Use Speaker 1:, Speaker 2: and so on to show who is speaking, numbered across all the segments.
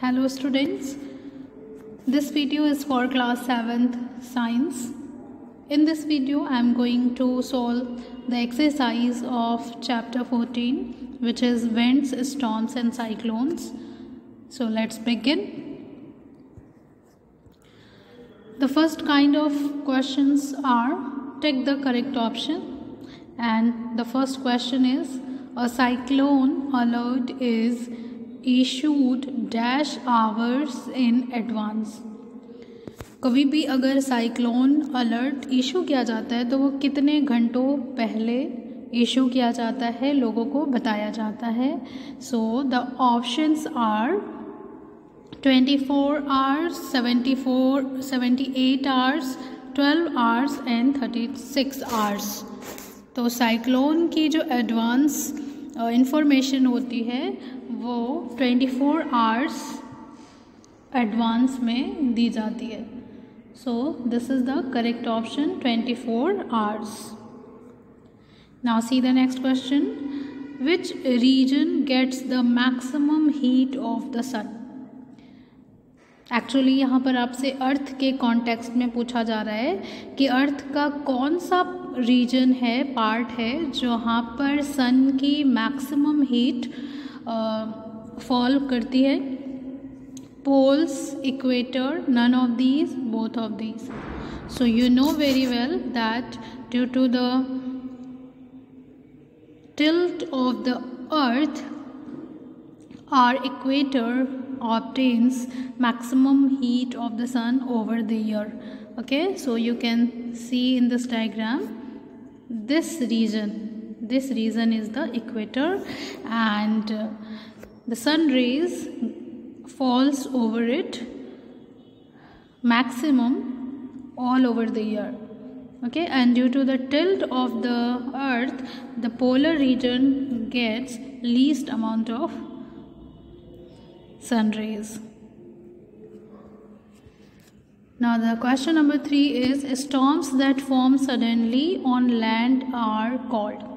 Speaker 1: Hello students, this video is for class 7th science. In this video I am going to solve the exercise of chapter 14, which is winds, storms and cyclones. So let's begin. The first kind of questions are take the correct option, and the first question is a cyclone alert is issued dash hours in advance. कभी भी अगर cyclone alert issue किया जाता है तो वो कितने घंटों पहले इशू किया जाता है, लोगों को बताया जाता है. So the options are 24 hours, 78 hours, 12 hours and 36 hours. तो साइक्लोन की जो एडवांस इंफॉर्मेशन होती है वो 24 आवर्स एडवांस में दी जाती है. So this is the correct option, 24 hours. Now see the next question. Which region gets the maximum heat of the sun? Actually यहाँ पर आपसे अर्थ के कॉन्टेक्स्ट में पूछा जा रहा है कि अर्थ का कौन सा रीजन है, पार्ट है जहाँ पर सन की मैक्सिमम हीट फॉल करती है. Poles, equator, none of these, both of these. So you know very well that due to the tilt of the earth, our equator obtains maximum heat of the sun over the year. Okay, so you can see in this diagram this region is the equator, and the sun rays falls over it maximum all over the year. Okay, and due to the tilt of the earth, the polar region gets least amount of sun rays. Now the question number 3 is storms that form suddenly on land are called.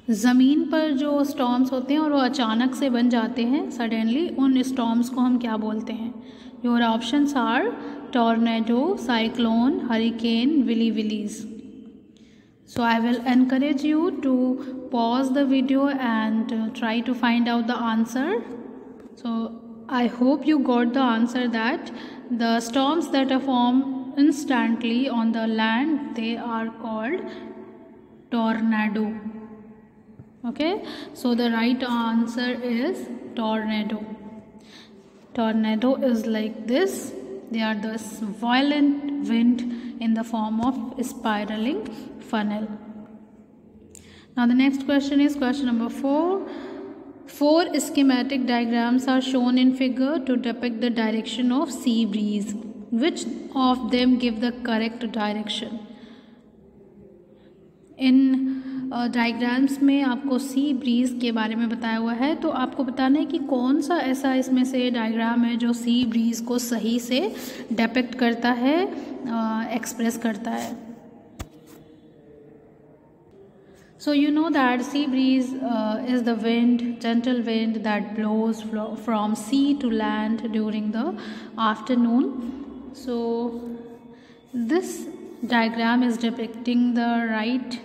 Speaker 1: ज़मीन पर जो storms होते हैं और वो अचानक से बन जाते हैं सडनली, उन स्टॉर्म्स को हम क्या बोलते हैं? Your options are tornado, cyclone, hurricane, willy willies. So I will encourage you to pause the video and try to find out the answer. So I hope you got the answer that the storms that are form instantly on the land, they are called tornado. Okay, so the right answer is tornado. Tornado is like this. They are this violent wind in the form of spiraling funnel. Now the next question is question number 4. 4 schematic diagrams are shown in figure to depict the direction of sea breeze. Which of them give the correct direction? In diagrams में आपको sea breeze के बारे में बताया हुआ है, तो आपको बताना है कि कौन सा ऐसा इसमें से डायग्राम है जो सी ब्रीज को सही से डिपिक्ट करता है, एक्सप्रेस करता है. So you know that sea breeze is the wind, gentle wind that blows from sea to land during the afternoon. So this diagram is depicting the right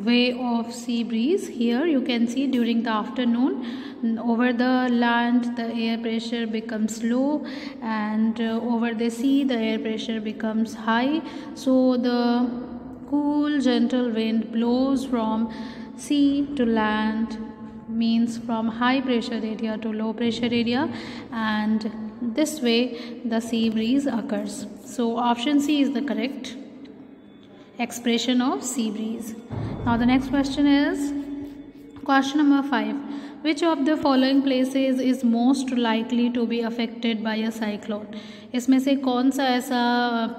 Speaker 1: way of sea breeze. Here you can see during the afternoon over the land the air pressure becomes low, and over the sea the air pressure becomes high. So the cool gentle wind blows from sea to land, means from high pressure area to low pressure area, and this way the sea breeze occurs. So option C is the correct expression of sea breeze. Now the next question is question number 5. Which of the following places is most likely to be affected by a cyclone? इसमें से कौन सा ऐसा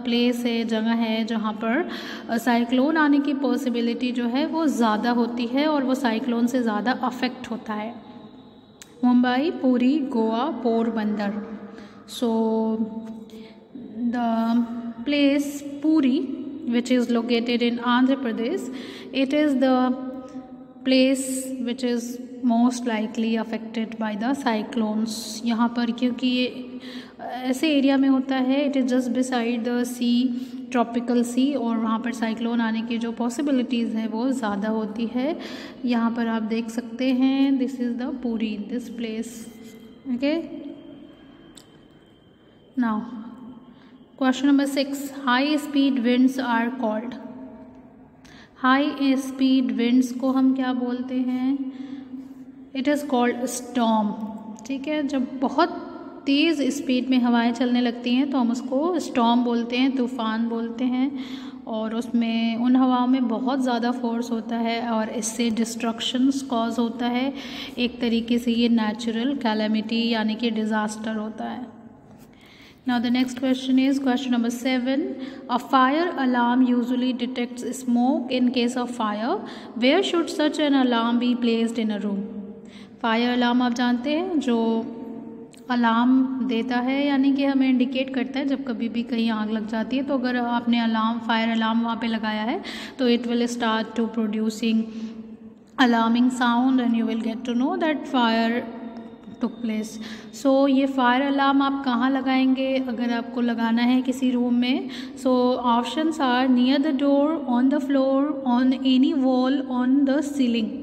Speaker 1: place है, जगह है जहाँ पर साइक्लोन आने की पॉसिबिलिटी जो है वो ज़्यादा होती है और वो साइक्लोन से ज़्यादा अफेक्ट होता है? Mumbai, Puri, Goa, Porbandar. So the place Puri, which is located in Andhra Pradesh, it is the place which is most likely affected by the cyclones. यहाँ पर क्योंकि ये ऐसे एरिया में होता है, it is just beside the sea, tropical sea, और वहाँ पर साइक्लोन आने की जो पॉसिबिलिटीज़ है वो ज़्यादा होती है। यहाँ पर आप देख सकते हैं, this is the Puri, this place. Okay, now question number 6, high speed winds are called. High speed winds को हम क्या बोलते हैं? It is called storm. ठीक है, जब बहुत तेज़ स्पीड में हवाएं चलने लगती हैं तो हम उसको स्टॉर्म बोलते हैं, तूफ़ान बोलते हैं। और उसमें उन हवाओं में बहुत ज़्यादा फोर्स होता है और इससे डिस्ट्रक्शंस कॉज होता है। एक तरीके से ये नेचुरल कैलेमिटी यानी कि डिज़ास्टर होता है। Now the next question is question number 7. A fire alarm usually detects smoke in case of fire. Where should such an alarm be placed in a room? Fire alarm आप जानते हैं, जो alarm देता है यानी कि हमें इंडिकेट करता है जब कभी भी कहीं आग लग जाती है। तो अगर आपने फायर अलार्म वहाँ पे लगाया है तो it will start to producing alarming sound and you will get to know that fire took place. So ये फायर अलार्म आप कहाँ लगाएंगे अगर आपको लगाना है किसी रूम में? So options are near the door, on the floor, on any wall, on the ceiling.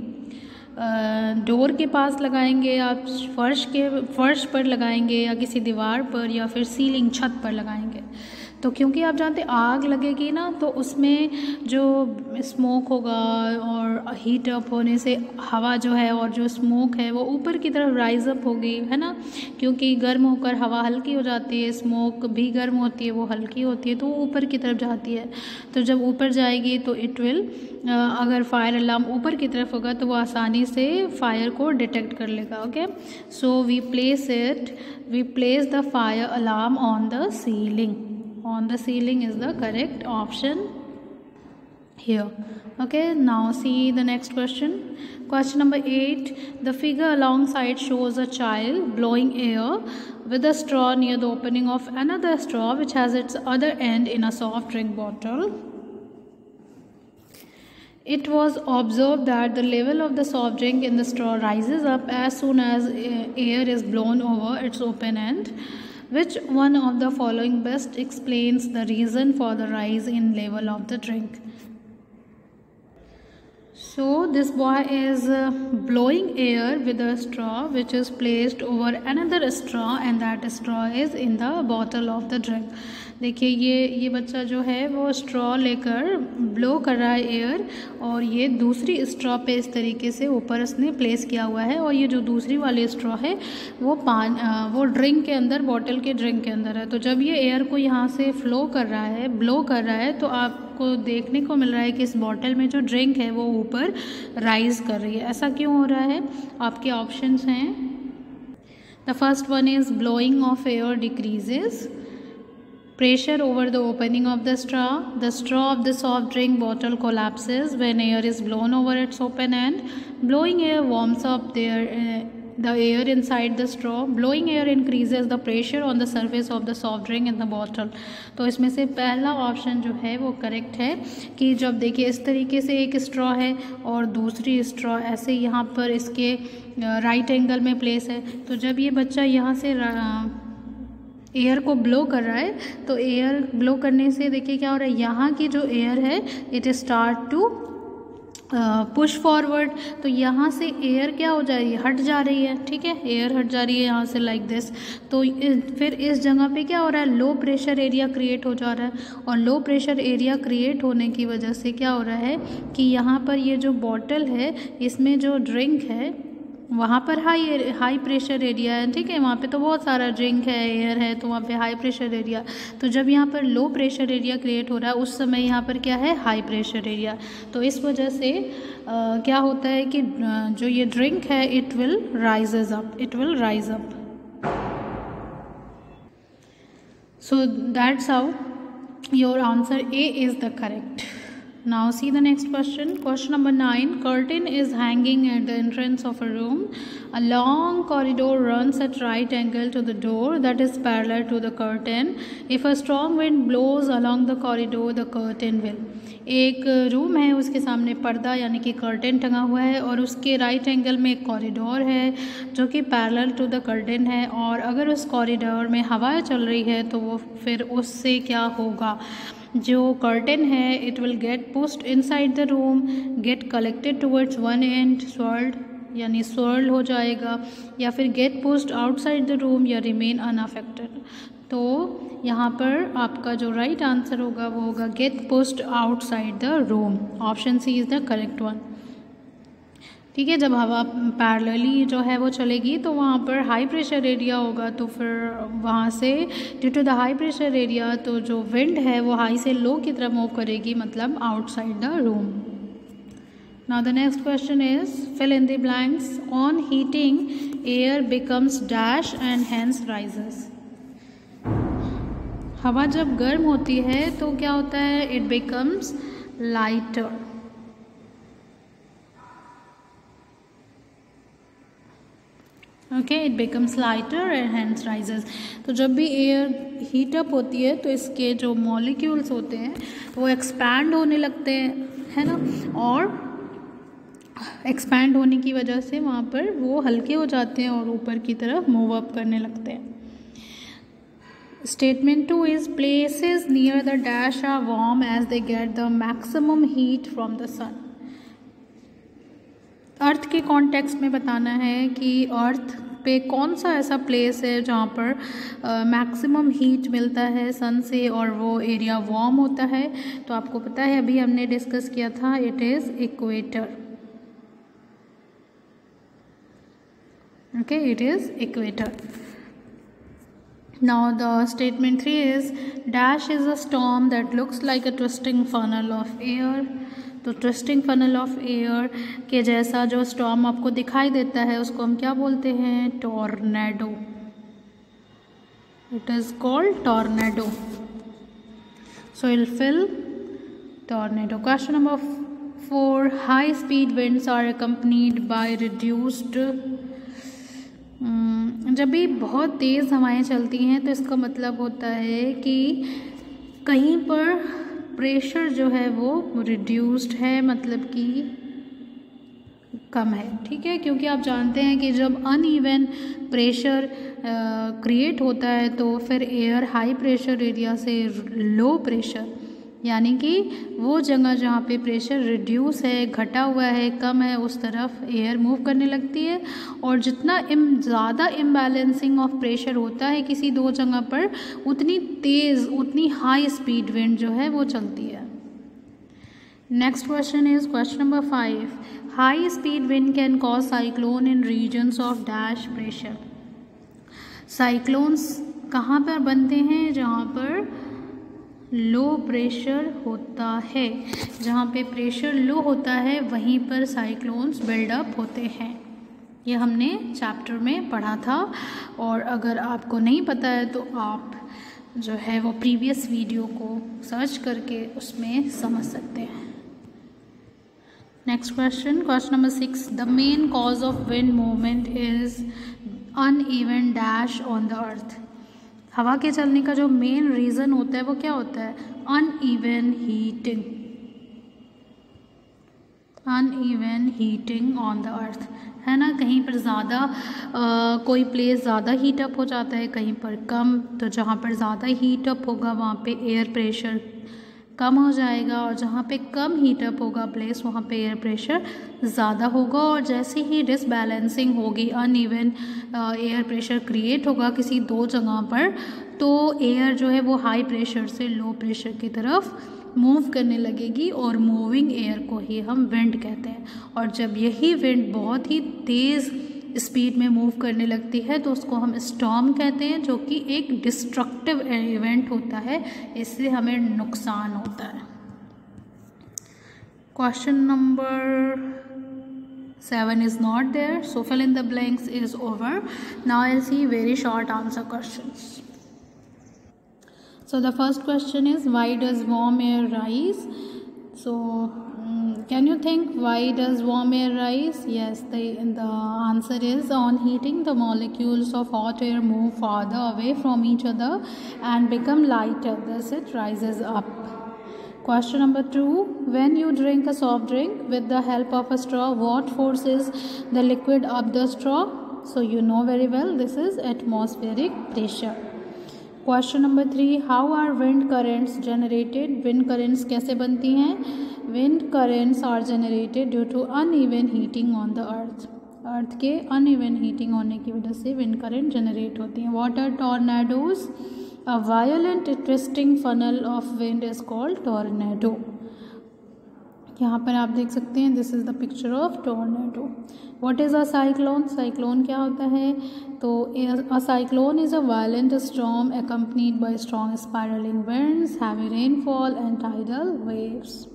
Speaker 1: Door के पास लगाएंगे आप, फर्श पर लगाएंगे, या किसी दीवार पर, या फिर सीलिंग, छत पर लगाएंगे। तो क्योंकि आप जानते आग लगेगी ना, तो उसमें जो स्मोक होगा और हीट अप होने से हवा जो है और जो स्मोक है वो ऊपर की तरफ राइज अप होगी, है ना, क्योंकि गर्म होकर हवा हल्की हो जाती है, स्मोक भी गर्म होती है, वो हल्की होती है, तो वो ऊपर की तरफ जाती है। तो जब ऊपर जाएगी तो इट विल, अगर फायर अलार्म ऊपर की तरफ होगा तो वो आसानी से फायर को डिटेक्ट कर लेगा। Okay, so we place the fire alarm on the ceiling. On the ceiling is the correct option here. Okay, now see the next question. Question number 8. The figure alongside shows a child blowing air with a straw near the opening of another straw which has its other end in a soft drink bottle. It was observed that the level of the soft drink in the straw rises up as soon as air is blown over its open end. Which one of the following best explains the reason for the rise in level of the drink? So this boy is blowing air with a straw which is placed over another straw and that straw is in the bottle of the drink. देखिए ये बच्चा जो है वो straw लेकर blow कर रहा है एयर, और ये दूसरी स्ट्रॉ पे इस तरीके से ऊपर उसने प्लेस किया हुआ है, और ये जो दूसरी वाली स्ट्रॉ है वो ड्रिंक के अंदर, बॉटल के ड्रिंक के अंदर है। तो जब ये एयर को यहाँ से फ्लो कर रहा है, ब्लो कर रहा है, तो आपको देखने को मिल रहा है कि इस बॉटल में जो ड्रिंक है वो ऊपर राइज कर रही है। ऐसा क्यों हो रहा है? आपके ऑप्शंस हैं, the first one is blowing of air decreases, pressure over the opening of the straw of the soft drink bottle collapses when air is blown over its open end, blowing air warms up the air inside the straw, blowing air increases the pressure on the surface of the soft drink in the bottle. तो इसमें से पहला option जो है वो correct है कि जब देखिए इस तरीके से एक स्ट्रॉ है और दूसरी स्ट्रॉ ऐसे यहाँ पर इसके राइट एंगल में प्लेस है, तो जब ये बच्चा यहाँ से एयर को ब्लो कर रहा है, तो एयर ब्लो करने से देखिए क्या हो रहा है, यहाँ की जो एयर है it start to push forward, तो यहाँ से एयर क्या हो जा रही है, हट जा रही है। ठीक है, एयर हट जा रही है यहाँ से लाइक दिस। तो फिर इस जगह पे क्या हो रहा है, लो प्रेशर एरिया क्रिएट हो जा रहा है, और लो प्रेशर एरिया क्रिएट होने की वजह से क्या हो रहा है कि यहाँ पर ये जो बॉटल है इसमें जो ड्रिंक है वहाँ पर हाई प्रेशर एरिया है। ठीक है, वहाँ पे तो बहुत सारा ड्रिंक है, एयर है, तो वहाँ पे हाई प्रेशर एरिया। तो जब यहाँ पर लो प्रेशर एरिया क्रिएट हो रहा है उस समय यहाँ पर क्या है, हाई प्रेशर एरिया। तो इस वजह से क्या होता है कि जो ये ड्रिंक है it will rise up. So that's how your answer A is the correct. Now see the next question. Question number 9. Curtain is hanging at the entrance of a room. A long corridor runs at right angle to the door that is parallel to the curtain. If a strong wind blows along the corridor, the curtain will. एक room है, उसके सामने पर्दा यानी कि curtain टंगा हुआ है और उसके राइट एंगल में एक कॉरिडोर है जो कि पैरेलल टू द कर्टेन है। और अगर उस कॉरिडोर में हवा चल रही है तो वो फिर उससे क्या होगा, जो कर्टेन है it will get pushed inside the room, get collected towards one end swirled यानी स्वर्ल हो जाएगा, या फिर get pushed outside the room या रिमेन अनअफेक्टेड। तो यहाँ पर आपका जो राइट आंसर होगा वो होगा get pushed outside the room. Option C is the correct one. ठीक है, जब हवा पैरेलली जो है वो चलेगी तो वहाँ पर हाई प्रेशर एरिया होगा, तो फिर वहाँ से due to the high pressure area तो जो विंड है वो हाई से लो की तरफ मूव करेगी, मतलब outside the room. Now the next question is fill in the blanks. On heating, air becomes dash and hence rises. हवा जब गर्म होती है तो क्या होता है, it becomes lighter. Okay, it becomes lighter and hence rises. तो जब भी एयर हीट अप होती है तो इसके जो मॉलिक्यूल्स होते हैं वो एक्सपैंड होने लगते हैं, है ना, और एक्सपैंड होने की वजह से वहाँ पर वो हल्के हो जाते हैं और ऊपर की तरफ मूव अप करने लगते हैं। Statement 2 is places near the dash are warm as they get the maximum heat from the sun. Earth के कॉन्टेक्स्ट में बताना है कि अर्थ पे कौन सा ऐसा प्लेस है जहाँ पर मैक्सिमम हीट मिलता है सन से और वो एरिया वार्म होता है। तो आपको पता है, अभी हमने डिस्कस किया था, it is equator. Okay, it is equator. Now the statement 3 is dash is a storm that looks like a twisting funnel of air. तो twisting funnel of air के जैसा जो storm आपको दिखाई देता है उसको हम क्या बोलते हैं, tornado. It is called tornado. So you'll fill tornado. Question number 4, high speed winds are accompanied by reduced जब भी बहुत तेज़ हवाएं चलती हैं तो इसका मतलब होता है कि कहीं पर प्रेशर जो है वो रिड्यूस्ड है, मतलब कि कम है। ठीक है, क्योंकि आप जानते हैं कि जब अनइवन प्रेशर क्रिएट होता है तो फिर एयर हाई प्रेशर एरिया से लो प्रेशर यानी कि वो जगह जहाँ पे प्रेशर रिड्यूस है, घटा हुआ है, कम है, उस तरफ एयर मूव करने लगती है। और जितना ज़्यादा इम्बैलेंसिंग ऑफ प्रेशर होता है किसी दो जगह पर, उतनी तेज़, उतनी हाई स्पीड विंड जो है वो चलती है। Next question is question number 5, high speed wind can cause cyclone in regions of dash pressure. Cyclones कहाँ पर बनते हैं, जहाँ पर लो प्रेशर होता है। जहाँ पे प्रेशर लो होता है वहीं पर साइक्लोन्स बिल्डअप होते हैं। ये हमने चैप्टर में पढ़ा था, और अगर आपको नहीं पता है तो आप जो है वो प्रीवियस वीडियो को सर्च करके उसमें समझ सकते हैं। Next question, question number 6, the main cause of wind movement is uneven dash on the earth. हवा के चलने का जो मेन रीज़न होता है वो क्या होता है, uneven heating, uneven heating on the earth, है ना। कहीं पर ज़्यादा कोई प्लेस ज़्यादा हीट अप हो जाता है, कहीं पर कम। तो जहाँ पर ज़्यादा हीट अप होगा वहाँ पे एयर प्रेशर कम हो जाएगा, और जहाँ पे कम हीट अप होगा प्लेस वहाँ पे एयर प्रेशर ज़्यादा होगा। और जैसे ही डिसबैलेंसिंग होगी, अनइवन एयर प्रेशर क्रिएट होगा किसी दो जगह पर, तो एयर जो है वो हाई प्रेशर से लो प्रेशर की तरफ मूव करने लगेगी, और मूविंग एयर को ही हम विंड कहते हैं। और जब यही विंड बहुत ही तेज़ स्पीड में मूव करने लगती है तो उसको हम स्टॉर्म कहते हैं, जो कि एक डिस्ट्रक्टिव इवेंट होता है, इससे हमें नुकसान होता है। Question number 7 is not there, so fill in the blanks is over. Now I'll see very short answer questions. So the first question is, why does warm air rise? So can you think why does warm air rise? Yes, the answer is, on heating the molecules of hot air move farther away from each other and become lighter, thus it rises up. Question number 2. When you drink a soft drink with the help of a straw, what forces the liquid up the straw? So you know very well, this is atmospheric pressure. Question number 3. How are wind currents generated? Wind currents कैसे बनती हैं? Wind currents are generated due to uneven heating on the earth. अर्थ के uneven heating होने की वजह से wind current generate होती हैं. What are tornadoes? A violent twisting funnel of wind is called tornado. यहाँ पर आप देख सकते हैं, this is the picture of tornado. What is a cyclone? Cyclone क्या होता है? तो a cyclone is a violent storm accompanied by strong spiraling winds, heavy rainfall and tidal waves.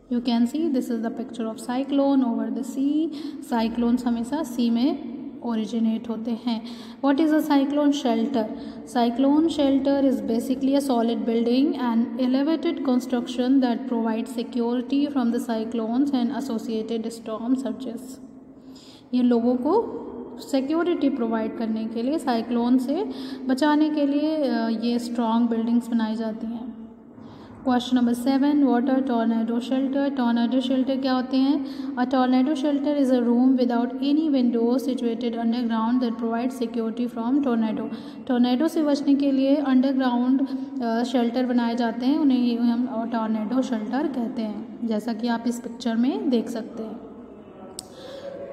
Speaker 1: You can see this is the picture of cyclone over the sea. Cyclones हमेशा sea में originate होते हैं. What is a cyclone shelter? Cyclone shelter is basically a solid building and elevated construction that provides security from the cyclones and associated storm surges. ये लोगों को security provide करने के लिए, साइक्लोन से बचाने के लिए ये स्ट्रॉन्ग बिल्डिंग्स बनाई जाती हैं. Question number 7. What are tornado shelter? Tornado shelter क्या होते हैं? A tornado shelter is a room without any window situated underground that provide security from tornado. Tornado से बचने के लिए अंडरग्राउंड शेल्टर बनाए जाते हैं, उन्हें हम टॉर्नेडो शेल्टर कहते हैं, जैसा कि आप इस पिक्चर में देख सकते हैं.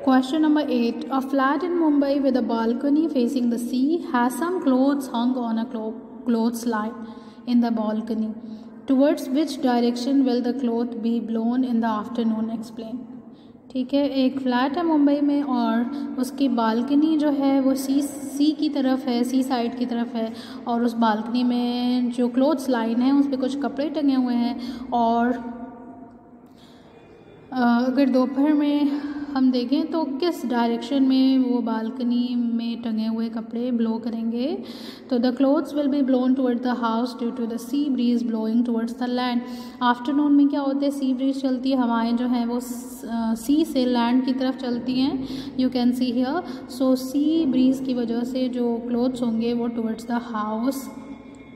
Speaker 1: Question number 8. A flat in Mumbai with a balcony facing the sea has some clothes hung on a clothes line in the balcony. Towards which direction will the cloth be blown in the afternoon? Explain. ठीक है, एक flat है मुंबई में और उसकी balcony जो है वो सी की तरफ है, सी साइड की तरफ है, और उस बालकनी में जो क्लोथ्स लाइन है उस पर कुछ कपड़े टंगे हुए हैं. और अगर दोपहर में हम देखें तो किस डायरेक्शन में वो बालकनी में टंगे हुए कपड़े ब्लो करेंगे? तो the clothes will be blown towards the house due to the sea breeze blowing towards the land. Afternoon में क्या होता है? सी ब्रीज चलती है, हवाएं जो हैं वो सी से लैंड की तरफ चलती हैं. You can see here. So sea breeze की वजह से जो क्लोथ्स होंगे वो टुवर्ड्स द हाउस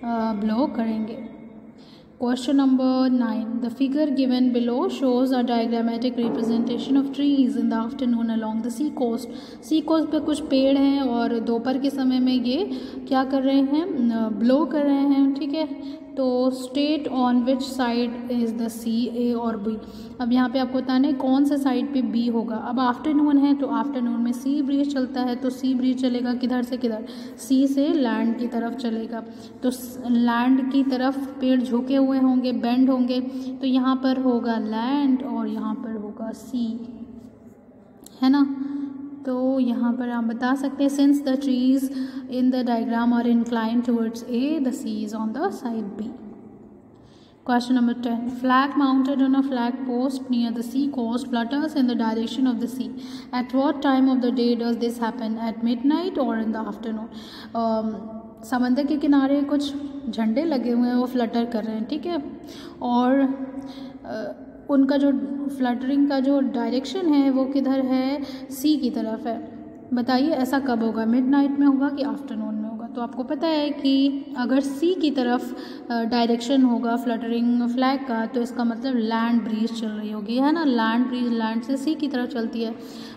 Speaker 1: ब्लो करेंगे. Question number 9. The figure given below shows a diagrammatic representation of trees in the afternoon along the sea coast. Sea coast पे कुछ पेड़ हैं और दोपहर के समय में ये क्या कर रहे हैं? ब्लो कर रहे हैं. ठीक है, तो state on which side is the sea, A और बी. अब यहाँ पे आपको बताना है कौन से साइड पे बी होगा. अब आफ्टरनून है तो आफ्टरनून में सी ब्रीज चलता है, तो सी ब्रीज चलेगा किधर से किधर? सी से लैंड की तरफ चलेगा. तो लैंड की तरफ पेड़ झुके हुए होंगे, बेंड होंगे, तो यहाँ पर होगा लैंड और यहाँ पर होगा सी, है ना. तो यहाँ पर आप बता सकते हैं since the trees in the diagram are incline towards A, the sea is on the side B. Question number 10. Flag mounted on a flag post near the sea coast flutters in the direction of the sea. At what time of the day does this happen? At midnight or in the afternoon? समंदर के किनारे कुछ झंडे लगे हुए हैं, वो Flutter कर रहे हैं. ठीक है, और उनका जो फ्लटरिंग का जो डायरेक्शन है वो किधर है? सी की तरफ है. बताइए ऐसा कब होगा? मिडनाइट में होगा कि आफ्टरनून में होगा? तो आपको पता है कि अगर सी की तरफ डायरेक्शन होगा फ्लटरिंग फ्लैग का, तो इसका मतलब लैंड ब्रीज चल रही होगी, है ना. लैंड ब्रीज लैंड से सी की तरफ चलती है.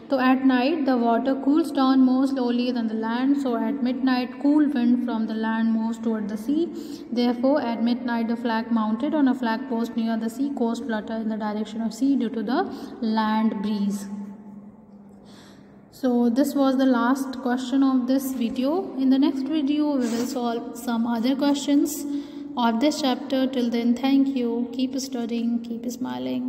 Speaker 1: तो at night the water cools down more slowly than the land, so at midnight cool wind from the land moves toward the sea. Therefore at midnight the flag mounted on a flag post near the sea coast flutter in the direction of sea due to the land breeze. So this was the last question of this video. In the next video we will solve some other questions of this chapter. Till then, thank you. Keep studying, keep smiling.